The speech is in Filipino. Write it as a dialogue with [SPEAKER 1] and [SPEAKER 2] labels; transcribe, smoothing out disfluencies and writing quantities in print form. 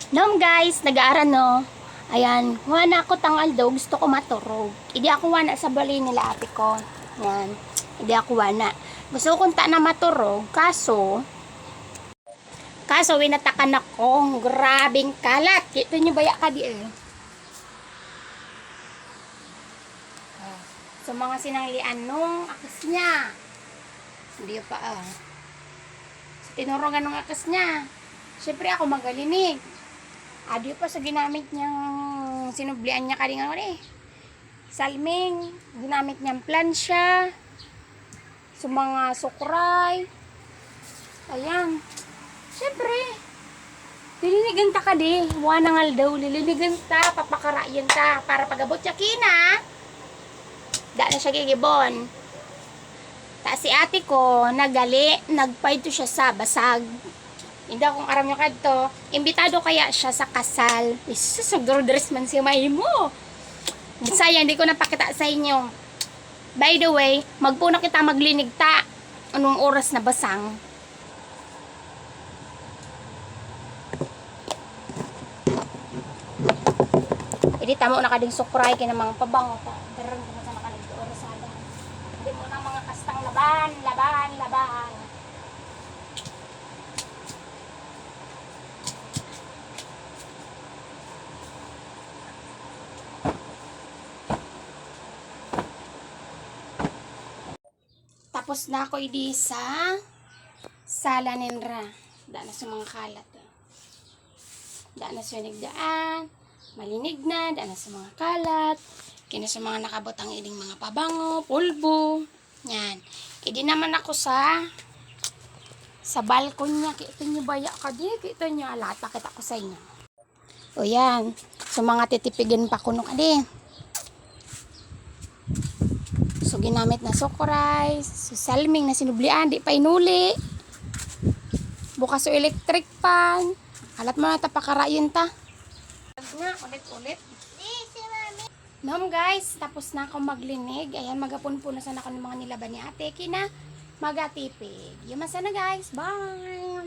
[SPEAKER 1] Nom guys, nag-aaral no. Ayan, wana ako tangal daw, gusto ko maturog. Hindi ako wana sa bali nila ate ko. Yan, hindi ako wana. Gusto ko ta na maturog, kaso winatakan ako, grabing kalat. Ito nyo baya ka di eh. So mga sinanglian nung akas niya. Hindi pa So tinurugan nung akas niya. Siyempre ako magalinig. Adi pa sa ginamit niyang sinublian niya kalingan eh. Salming, ginamit niyang plansya, sa mga sukray. Ayan. Siyempre, lilinigan ta ka di. Wanangal daw, lilinigan ta, papakarayan ta, para pagabot siya kina. Da na siya gigibon. Ta si ate ko, nagali, nagpaid to siya sa basag. Hindi akong aram nyo kadto. Imbitado kaya siya sa kasal. Isus, dress man si may mo. Sayang, hindi ko napakita sa inyo. By the way, magpuno kita maglinig ta. Anong oras na basang? Hindi tamo na kading sukray kina mga pabango ta. Darang ko sa nakalig oras sada. Hindi mo na mga kastang laban. Tapos na ako idi sa sala ninra. Da na sa mga kalat. Da na sa nagdaan. Malinig na. Da na sa mga kalat. Kina sa mga nakabotang iding mga pabango, pulbo. Yan. Idi naman ako sa balkon niya. Kita nyo baya ka di. Kita nyo alata kita ko sa inyo. O yan. So mga titipigan pa kuno ka di. So, ginamit na sukray, so, salming na sinublian, di pa inuli. Bukas o electric pan. Alat mo na tapakarayin ta. Ulit. Nom guys, tapos na ako maglinig. Ayan, magapon-puno sana ako ng mga nilaban ni ate. Kina, magatipig. Yuman sana guys. Bye!